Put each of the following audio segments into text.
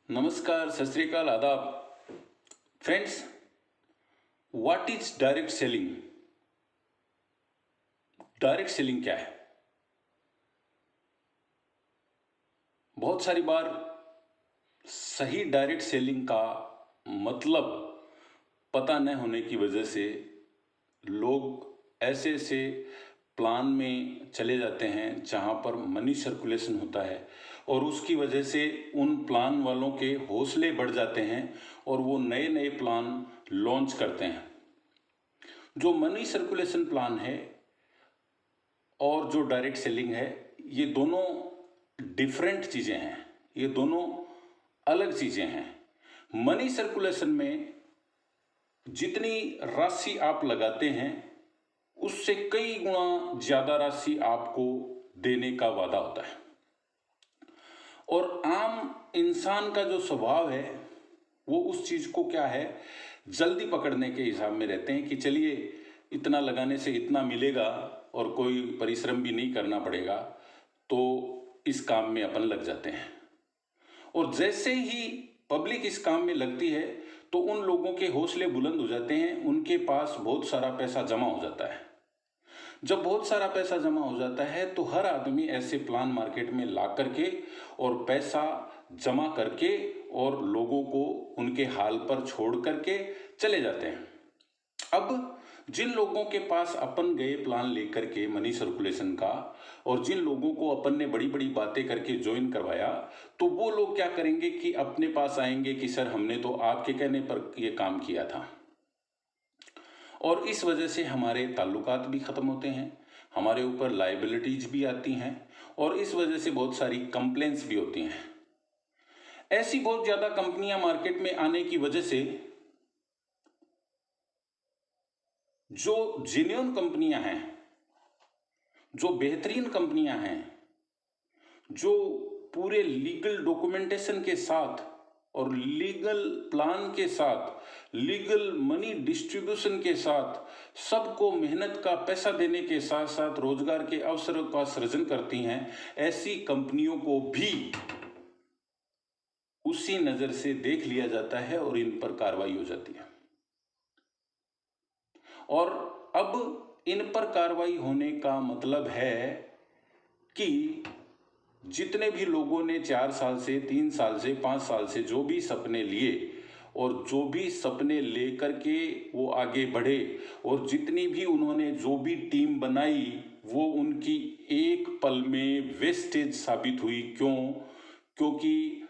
नमस्कार, सत श्री अकाल, आदाब। Friends, what is direct selling? Direct selling क्या है? बहुत सारी बार सही डायरेक्ट सेलिंग का मतलब पता न होने की वजह से लोग ऐसे ऐसे प्लान में चले जाते हैं जहां पर मनी सर्कुलेशन होता है और उसकी वजह से उन प्लान वालों के हौसले बढ़ जाते हैं और वो नए नए प्लान लॉन्च करते हैं। जो मनी सर्कुलेशन प्लान है और जो डायरेक्ट सेलिंग है, ये दोनों डिफरेंट चीज़ें हैं, ये दोनों अलग चीज़ें हैं। मनी सर्कुलेशन में जितनी राशि आप लगाते हैं उससे कई गुना ज़्यादा राशि आपको देने का वादा होता है और आम इंसान का जो स्वभाव है वो उस चीज़ को क्या है, जल्दी पकड़ने के हिसाब में रहते हैं कि चलिए इतना लगाने से इतना मिलेगा और कोई परिश्रम भी नहीं करना पड़ेगा, तो इस काम में अपन लग जाते हैं। और जैसे ही पब्लिक इस काम में लगती है तो उन लोगों के हौसले बुलंद हो जाते हैं, उनके पास बहुत सारा पैसा जमा हो जाता है। जब बहुत सारा पैसा जमा हो जाता है तो हर आदमी ऐसे प्लान मार्केट में ला करके और पैसा जमा करके और लोगों को उनके हाल पर छोड़ करके चले जाते हैं। अब जिन लोगों के पास अपन गए प्लान लेकर के मनी सर्कुलेशन का और जिन लोगों को अपन ने बड़ी बड़ी बातें करके ज्वाइन करवाया, तो वो लोग क्या करेंगे कि अपने पास आएंगे कि सर हमने तो आपके कहने पर ये काम किया था, और इस वजह से हमारे ताल्लुकात भी ख़त्म होते हैं, हमारे ऊपर लाइबिलिटीज भी आती हैं और इस वजह से बहुत सारी कंप्लेंट्स भी होती हैं। ऐसी बहुत ज़्यादा कंपनियां मार्केट में आने की वजह से जो जेन्युइन कंपनियां हैं, जो बेहतरीन कंपनियां हैं, जो पूरे लीगल डॉक्यूमेंटेशन के साथ और लीगल प्लान के साथ, लीगल मनी डिस्ट्रीब्यूशन के साथ, सबको मेहनत का पैसा देने के साथ साथ रोजगार के अवसरों का सृजन करती हैं, ऐसी कंपनियों को भी उसी नज़र से देख लिया जाता है और इन पर कार्रवाई हो जाती है। और अब इन पर कार्रवाई होने का मतलब है कि जितने भी लोगों ने 4 साल से, 3 साल से, 5 साल से जो भी सपने लिए और जो भी सपने लेकर के वो आगे बढ़े और जितनी भी उन्होंने जो भी टीम बनाई, वो उनकी एक पल में वेस्टेज साबित हुई। क्यों? क्योंकि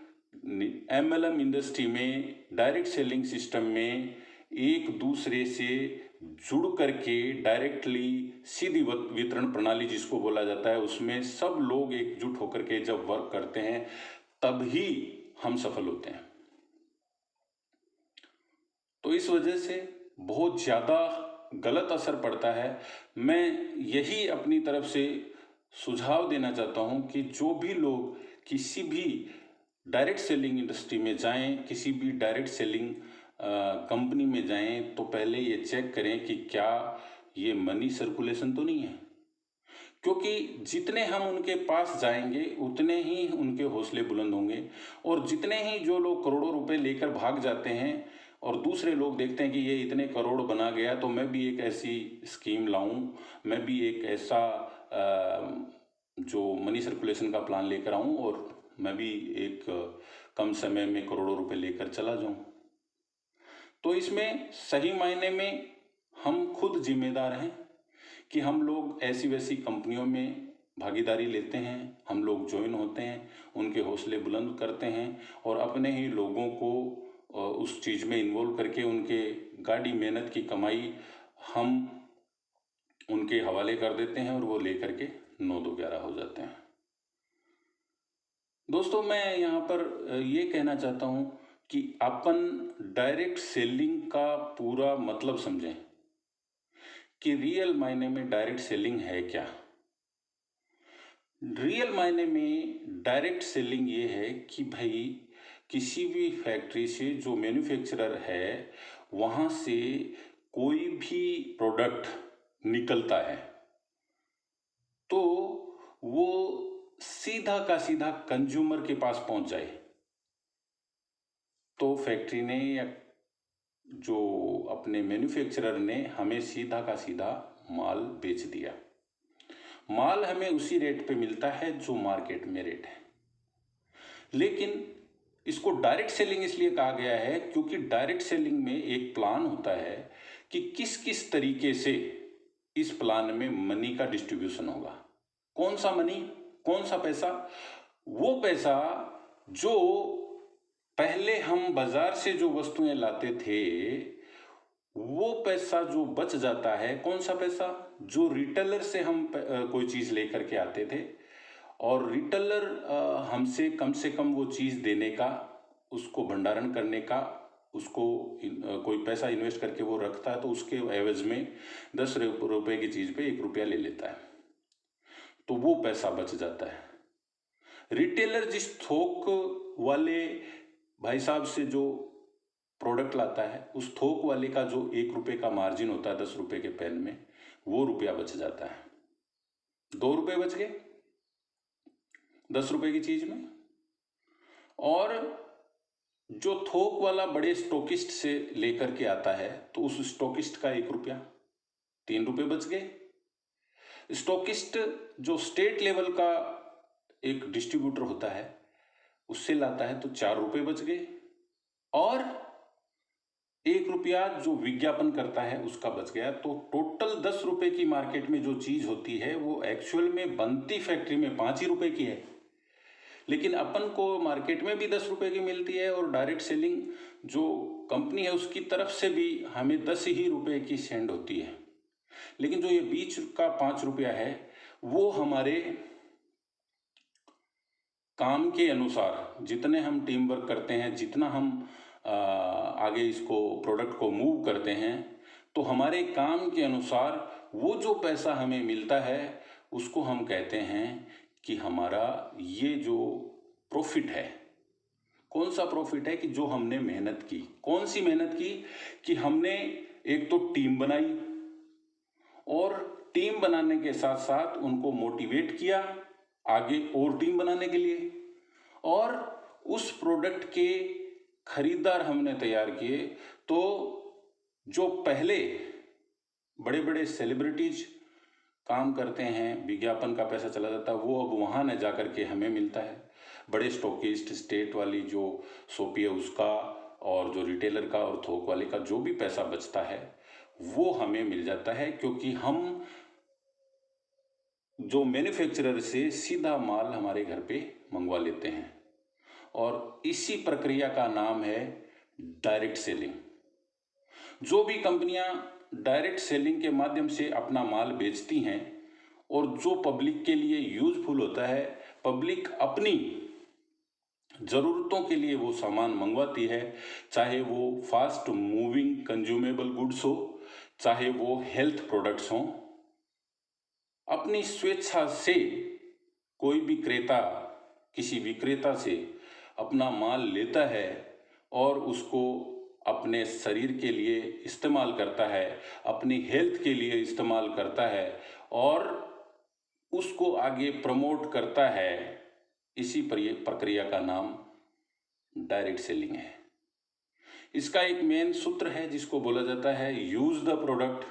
एमएलएम इंडस्ट्री में, डायरेक्ट सेलिंग सिस्टम में एक दूसरे से जुड़ करके डायरेक्टली सीधी वितरण प्रणाली जिसको बोला जाता है, उसमें सब लोग एकजुट होकर के जब वर्क करते हैं तब ही हम सफल होते हैं। तो इस वजह से बहुत ज़्यादा गलत असर पड़ता है। मैं यही अपनी तरफ से सुझाव देना चाहता हूं कि जो भी लोग किसी भी डायरेक्ट सेलिंग इंडस्ट्री में जाएं, किसी भी डायरेक्ट सेलिंग कंपनी में जाएं, तो पहले ये चेक करें कि क्या ये मनी सर्कुलेशन तो नहीं है। क्योंकि जितने हम उनके पास जाएंगे उतने ही उनके हौसले बुलंद होंगे और जितने ही जो लोग करोड़ों रुपए लेकर भाग जाते हैं और दूसरे लोग देखते हैं कि ये इतने करोड़ बना गया तो मैं भी एक ऐसी स्कीम लाऊं, मैं भी एक ऐसा जो मनी सर्कुलेशन का प्लान लेकर आऊं और मैं भी एक कम समय में करोड़ों रुपए लेकर चला जाऊं। तो इसमें सही मायने में हम खुद जिम्मेदार हैं कि हम लोग ऐसी वैसी कंपनियों में भागीदारी लेते हैं, हम लोग ज्वाइन होते हैं, उनके हौसले बुलंद करते हैं और अपने ही लोगों को उस चीज़ में इन्वॉल्व करके उनके गाढ़ी मेहनत की कमाई हम उनके हवाले कर देते हैं और वो लेकर के 9-2-11 हो जाते हैं। दोस्तों, मैं यहाँ पर ये कहना चाहता हूँ कि अपन डायरेक्ट सेलिंग का पूरा मतलब समझें कि रियल मायने में डायरेक्ट सेलिंग है क्या। रियल मायने में डायरेक्ट सेलिंग ये है कि भाई किसी भी फैक्ट्री से जो मैन्युफैक्चरर है वहाँ से कोई भी प्रोडक्ट निकलता है तो वो सीधा का सीधा कंज्यूमर के पास पहुंच जाए। तो फैक्ट्री ने या जो अपने मैन्युफैक्चरर ने हमें सीधा का सीधा माल बेच दिया। माल हमें उसी रेट पे मिलता है जो मार्केट में रेट है, लेकिन इसको डायरेक्ट सेलिंग इसलिए कहा गया है क्योंकि डायरेक्ट सेलिंग में एक प्लान होता है कि किस किस तरीके से इस प्लान में मनी का डिस्ट्रीब्यूशन होगा। कौन सा मनी, कौन सा पैसा? वो पैसा जो पहले हम बाजार से जो वस्तुएं लाते थे, वो पैसा जो बच जाता है, कौन सा पैसा? जो रिटेलर से हम कोई चीज लेकर के आते थे और रिटेलर हमसे कम से कम वो चीज देने का, उसको भंडारण करने का, उसको कोई पैसा इन्वेस्ट करके वो रखता है, तो उसके एवज में 10 रुपए की चीज पे 1 रुपया ले लेता है, तो वो पैसा बच जाता है। रिटेलर जिस थोक वाले भाई साहब से जो प्रोडक्ट लाता है, उस थोक वाले का जो 1 रुपए का मार्जिन होता है 10 रुपए के पेन में, वो रुपया बच जाता है। 2 रुपए बच गए 10 रुपए की चीज में। और जो थोक वाला बड़े स्टॉकिस्ट से लेकर के आता है, तो उस स्टॉकिस्ट का 1 रुपया, 3 रुपए बच गए। स्टॉकिस्ट जो स्टेट लेवल का एक डिस्ट्रीब्यूटर होता है, उससे लाता है तो 4 रुपए बच गए। और 1 रुपया जो विज्ञापन करता है उसका बच गया। तो टोटल 10 रुपए की मार्केट में जो चीज होती है वो एक्चुअल में बनती फैक्ट्री में 5 ही रुपए की है, लेकिन अपन को मार्केट में भी 10 रुपए की मिलती है और डायरेक्ट सेलिंग जो कंपनी है उसकी तरफ से भी हमें 10 ही रुपए की सेंड होती है। लेकिन जो ये बीच का 5 रुपया है, वो हमारे काम के अनुसार, जितने हम टीम वर्क करते हैं, जितना हम आगे इसको प्रोडक्ट को मूव करते हैं, तो हमारे काम के अनुसार वो जो पैसा हमें मिलता है उसको हम कहते हैं कि हमारा ये जो प्रॉफिट है। कौन सा प्रॉफिट है? कि जो हमने मेहनत की। कौन सी मेहनत की? कि हमने एक तो टीम बनाई और टीम बनाने के साथ साथ उनको मोटिवेट किया आगे और टीम बनाने के लिए, और उस प्रोडक्ट के खरीदार हमने तैयार किए। तो जो पहले बड़े बड़े सेलिब्रिटीज काम करते हैं, विज्ञापन का पैसा चला जाता है, वो अब वहाँ न जा करके हमें मिलता है। बड़े स्टॉकिस्ट, स्टेट वाली जो सोपी है उसका, और जो रिटेलर का और थोक वाले का जो भी पैसा बचता है वो हमें मिल जाता है, क्योंकि हम जो मैन्युफैक्चरर से सीधा माल हमारे घर पे मंगवा लेते हैं। और इसी प्रक्रिया का नाम है डायरेक्ट सेलिंग। जो भी कंपनियां डायरेक्ट सेलिंग के माध्यम से अपना माल बेचती हैं और जो पब्लिक के लिए यूजफुल होता है, पब्लिक अपनी ज़रूरतों के लिए वो सामान मंगवाती है, चाहे वो फास्ट मूविंग कंज्यूमेबल गुड्स हो, चाहे वो हेल्थ प्रोडक्ट्स हों, अपनी स्वेच्छा से कोई भी क्रेता किसी विक्रेता से अपना माल लेता है और उसको अपने शरीर के लिए इस्तेमाल करता है, अपनी हेल्थ के लिए इस्तेमाल करता है और उसको आगे प्रमोट करता है। इसी प्रक्रिया का नाम डायरेक्ट सेलिंग है। इसका एक मेन सूत्र है जिसको बोला जाता है use the product,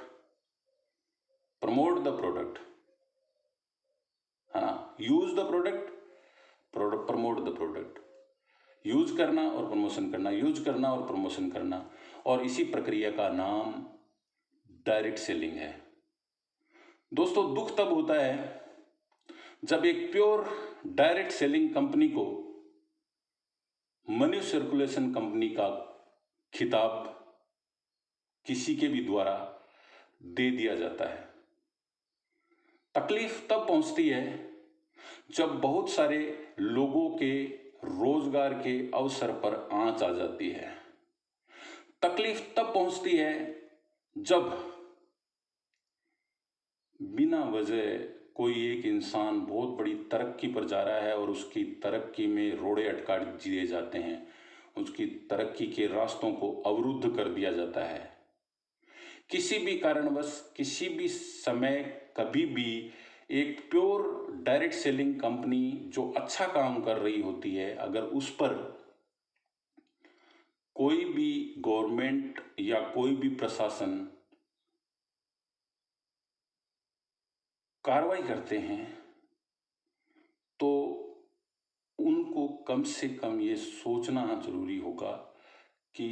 promote the product. हाँ, use the product, promote the product. Use करना और प्रमोशन करना, यूज करना और प्रमोशन करना, और इसी प्रक्रिया का नाम डायरेक्ट सेलिंग है। दोस्तों, दुख तब होता है जब एक प्योर डायरेक्ट सेलिंग कंपनी को मनी सर्कुलेशन कंपनी का खिताब किसी के भी द्वारा दे दिया जाता है। तकलीफ तब पहुंचती है जब बहुत सारे लोगों के रोजगार के अवसर पर आंच आ जाती है। तकलीफ तब पहुंचती है जब बिना वजह कोई एक इंसान बहुत बड़ी तरक्की पर जा रहा है और उसकी तरक्की में रोड़े अटका दिए जाते हैं, उसकी तरक्की के रास्तों को अवरुद्ध कर दिया जाता है। किसी भी कारणवश, किसी भी समय, कभी भी एक प्योर डायरेक्ट सेलिंग कंपनी जो अच्छा काम कर रही होती है, अगर उस पर कोई भी गवर्नमेंट या कोई भी प्रशासन कार्रवाई करते हैं तो उनको कम से कम ये सोचना जरूरी होगा कि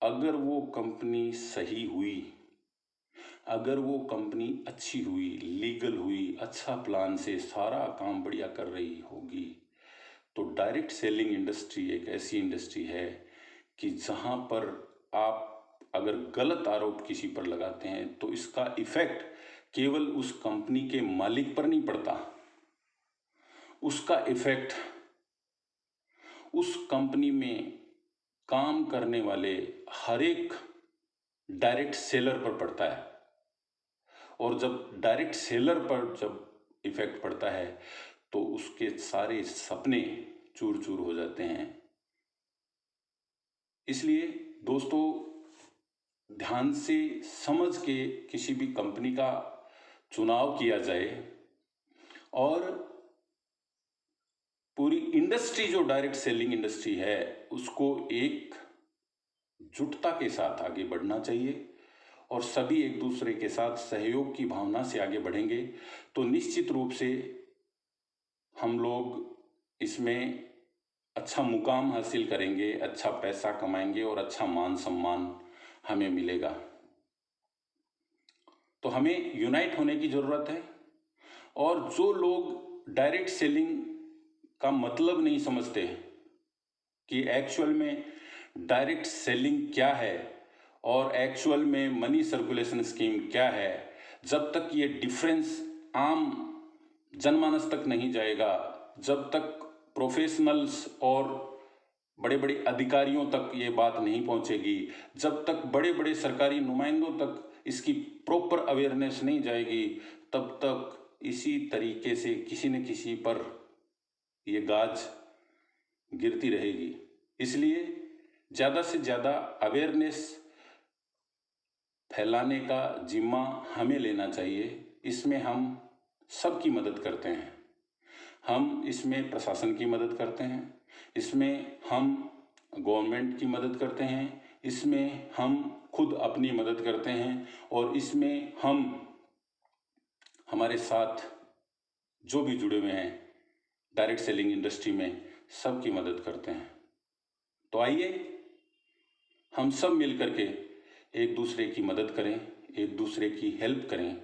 अगर वो कंपनी सही हुई, अगर वो कंपनी अच्छी हुई, लीगल हुई, अच्छा प्लान से सारा काम बढ़िया कर रही होगी, तो डायरेक्ट सेलिंग इंडस्ट्री एक ऐसी इंडस्ट्री है कि जहां पर आप अगर गलत आरोप किसी पर लगाते हैं तो इसका इफेक्ट केवल उस कंपनी के मालिक पर नहीं पड़ता, उसका इफेक्ट उस कंपनी में काम करने वाले हर एक डायरेक्ट सेलर पर पड़ता है। और जब डायरेक्ट सेलर पर जब इफेक्ट पड़ता है तो उसके सारे सपने चूर चूर हो जाते हैं। इसलिए दोस्तों, ध्यान से समझ के किसी भी कंपनी का चुनाव किया जाए और पूरी इंडस्ट्री जो डायरेक्ट सेलिंग इंडस्ट्री है उसको एक जुटता के साथ आगे बढ़ना चाहिए और सभी एक दूसरे के साथ सहयोग की भावना से आगे बढ़ेंगे तो निश्चित रूप से हम लोग इसमें अच्छा मुकाम हासिल करेंगे, अच्छा पैसा कमाएंगे और अच्छा मान सम्मान हमें मिलेगा। तो हमें यूनाइट होने की ज़रूरत है। और जो लोग डायरेक्ट सेलिंग का मतलब नहीं समझते कि एक्चुअल में डायरेक्ट सेलिंग क्या है और एक्चुअल में मनी सर्कुलेशन स्कीम क्या है, जब तक ये डिफरेंस आम जनमानस तक नहीं जाएगा, जब तक प्रोफेशनल्स और बड़े बड़े अधिकारियों तक ये बात नहीं पहुंचेगी, जब तक बड़े बड़े सरकारी नुमाइंदों तक इसकी प्रॉपर अवेयरनेस नहीं जाएगी, तब तक इसी तरीके से किसी न किसी पर ये गाज गिरती रहेगी। इसलिए ज़्यादा से ज़्यादा अवेयरनेस फैलाने का जिम्मा हमें लेना चाहिए। इसमें हम सबकी मदद करते हैं, हम इसमें प्रशासन की मदद करते हैं, इसमें हम गवर्नमेंट की मदद करते हैं, इसमें हम खुद अपनी मदद करते हैं और इसमें हम हमारे साथ जो भी जुड़े हुए हैं डायरेक्ट सेलिंग इंडस्ट्री में सबकी मदद करते हैं। तो आइए हम सब मिल करके एक दूसरे की मदद करें, एक दूसरे की हेल्प करें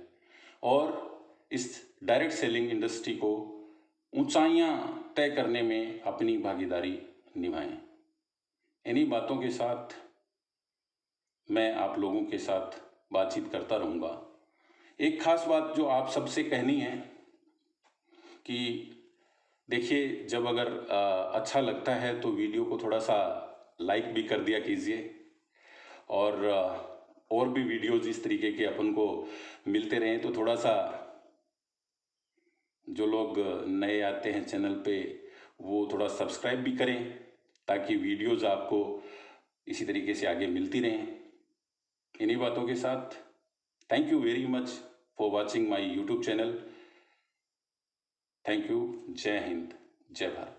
और इस डायरेक्ट सेलिंग इंडस्ट्री को ऊंचाइयां तय करने में अपनी भागीदारी निभाएं। इन्हीं बातों के साथ मैं आप लोगों के साथ बातचीत करता रहूँगा। एक खास बात जो आप सबसे कहनी है कि देखिए, जब अगर अच्छा लगता है तो वीडियो को थोड़ा सा लाइक भी कर दिया कीजिए और भी वीडियोज इस तरीके के अपन को मिलते रहें तो थोड़ा सा जो लोग नए आते हैं चैनल पे वो थोड़ा सब्सक्राइब भी करें ताकि वीडियोज आपको इसी तरीके से आगे मिलती रहें। इन्हीं बातों के साथ thank you very much for watching my YouTube channel. Thank you. जय हिंद, जय भारत।